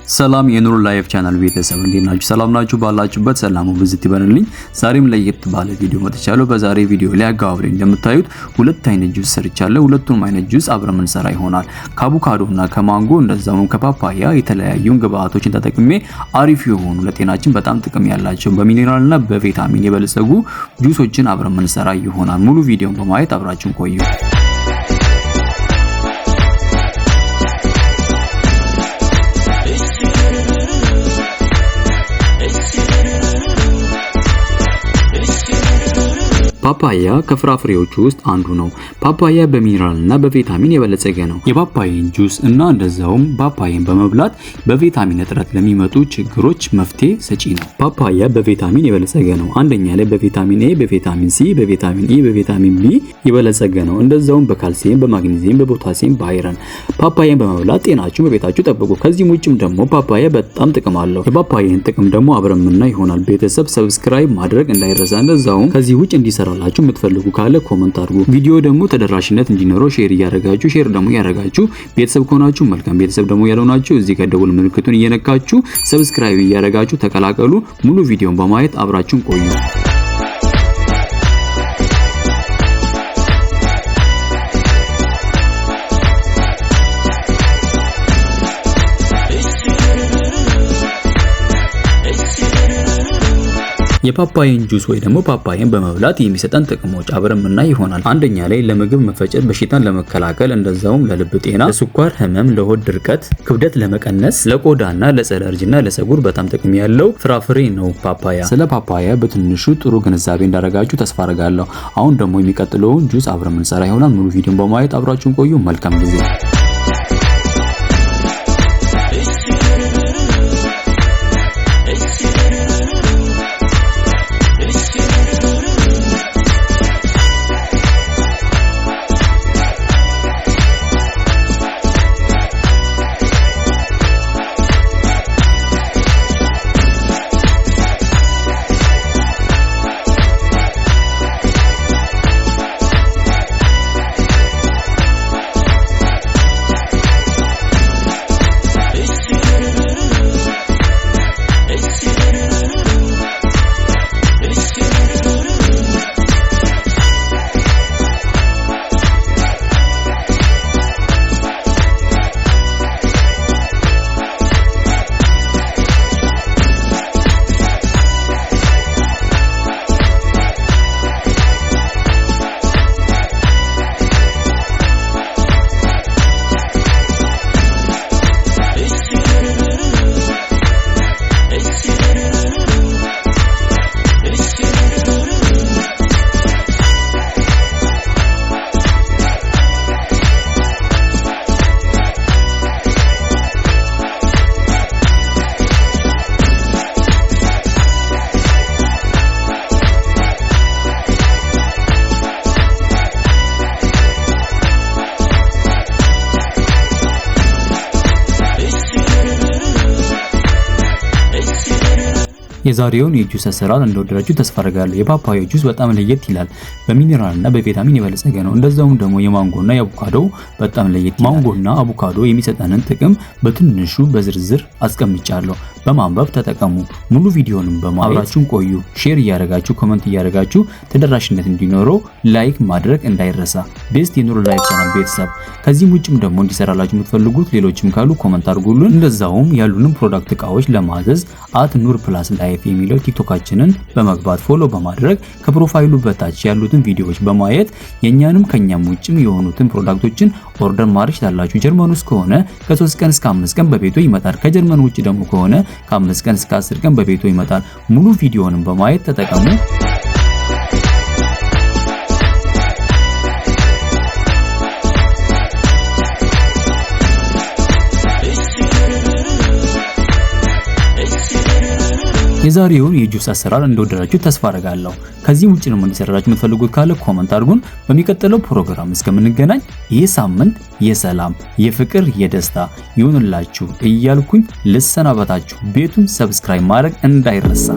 ሰላም የኑር ላይፍ ቻናል ቤተሰብ እንዴት ናችሁ? ሰላም ናችሁ? ባላችሁበት ሰላሙ ብዝት ይበልልኝ። ዛሬም ለየት ባለ ቪዲዮ መጥቻለሁ። በዛሬ ቪዲዮ ላይ አጋብሬ እንደምታዩት ሁለት አይነት ጁስ ሰርቻለሁ። ሁለቱም አይነት ጁስ አብረን እንሰራ ይሆናል። ከአቮካዶና ከማንጎ እንደዛውም ከፓፓያ የተለያዩ ግብአቶችን ተጠቅሜ አሪፍ የሆኑ ለጤናችን በጣም ጥቅም ያላቸው በሚኔራልና በቪታሚን የበለጸጉ ጁሶችን አብረን እንሰራ ይሆናል። ሙሉ ቪዲዮን በማየት አብራችሁን ቆዩ። ፓፓያ ከፍራፍሬዎች ውስጥ አንዱ ነው። ፓፓያ በሚነራልና በቪታሚን የበለጸገ ነው። የፓፓያን ጁስ እና እንደዛውም ፓፓያን በመብላት በቪታሚን እጥረት ለሚመጡ ችግሮች መፍትሄ ሰጪ ነው። ፓፓያ በቪታሚን የበለጸገ ነው። አንደኛ ላይ በቪታሚን ኤ፣ በቪታሚን ሲ፣ በቪታሚን ኢ፣ በቪታሚን ቢ የበለጸገ ነው። እንደዛውም በካልሲየም፣ በማግኔዚየም፣ በፖታሲየም፣ በአይረን። ፓፓያን በመብላት ጤናችሁን በቤታችሁ ጠብቁ። ከዚህም ውጭም ደግሞ ፓፓያ በጣም ጥቅም አለው። የፓፓያን ጥቅም ደግሞ አብረን ምናይ ይሆናል። ቤተሰብ ሰብስክራይብ ማድረግ እንዳይረሳ። እንደዛውም ከዚህ ውጭ እንዲሰራ ላችሁ የምትፈልጉ ካለ ኮሜንት አድርጉ። ቪዲዮ ደግሞ ተደራሽነት እንዲኖረው ሼር እያደረጋችሁ ሼር ደግሞ ያደረጋችሁ ቤተሰብ ከሆናችሁ መልካም፣ ቤተሰብ ደግሞ ያልሆናችሁ እዚህ ጋር ደውል ምልክቱን እየነካችሁ ሰብስክራይብ እያደረጋችሁ ተቀላቀሉ። ሙሉ ቪዲዮን በማየት አብራችሁን ቆዩ። የፓፓያን ጁስ ወይ ደግሞ ፓፓያን በመብላት የሚሰጠን ጥቅሞች አብረን ምናይ ይሆናል። አንደኛ ላይ ለምግብ መፈጨት በሽታን ለመከላከል፣ እንደዛውም ለልብ ጤና፣ ለስኳር ህመም፣ ለሆድ ድርቀት፣ ክብደት ለመቀነስ፣ ለቆዳና ለፀረ አለርጂና ለፀጉር በጣም ጥቅም ያለው ፍራፍሬ ነው ፓፓያ። ስለ ፓፓያ በትንሹ ጥሩ ግንዛቤ እንዳደረጋችሁ ተስፋ አደርጋለሁ። አሁን ደግሞ የሚቀጥለውን ጁስ አብረን እንሰራ ይሆናል። ሙሉ ቪዲዮን በማየት አብራችሁን ቆዩ። መልካም ጊዜ። የዛሬውን የጁስ አሰራር እንደወደዳችሁ ተስፋ አደርጋለሁ። የፓፓያ ጁስ በጣም ለየት ይላል። በሚኔራልና በቪታሚን የበለጸገ ነው። እንደዛውም ደግሞ የማንጎና የአቮካዶ በጣም ለየት ይላል። ማንጎና አቮካዶ የሚሰጠንን ጥቅም በትንሹ በዝርዝር አስቀምጫለሁ። በማንበብ ተጠቀሙ። ሙሉ ቪዲዮንም በማየት አብራችሁን ቆዩ። ሼር እያደረጋችሁ ኮሜንት እያደረጋችሁ ተደራሽነት እንዲኖረው ላይክ ማድረግ እንዳይረሳ። ቤስት የኑር ላይፍ ቻናል ቤተሰብ ከዚህም ውጭም ደግሞ እንዲሰራላችሁ የምትፈልጉት ሌሎችም ካሉ ኮሜንት አድርጉልን። እንደዛውም ያሉንም ፕሮዳክት እቃዎች ለማዘዝ @nur+life የሚለው ቲክቶካችንን በመግባት ፎሎ በማድረግ ከፕሮፋይሉ በታች ያሉትን ቪዲዮዎች በማየት የኛንም ከኛም ውጭም የሆኑትን ፕሮዳክቶችን ኦርደር ማድረግ ትችላላችሁ። ጀርመን ውስጥ ከሆነ ከ3 ቀን እስከ 5 ቀን በቤቱ ይመጣል። ከጀርመን ውጭ ደግሞ ከሆነ ከ5 ቀን እስከ 10 ቀን በቤቱ ይመጣል። ሙሉ ቪዲዮንም በማየት ተጠቀሙ። የዛሬውን የጁስ አሰራር እንደወደዳችሁ ተስፋ አደርጋለሁ። ከዚህ ውጪ ነው እንዲሰራላችሁ የምትፈልጉት ካለ ኮሜንት አድርጉን። በሚቀጥለው ፕሮግራም እስከምንገናኝ ይህ ሳምንት የሰላም የፍቅር የደስታ ይሁንላችሁ እያልኩኝ ልሰናበታችሁ። ቤቱን ሰብስክራይብ ማድረግ እንዳይረሳ።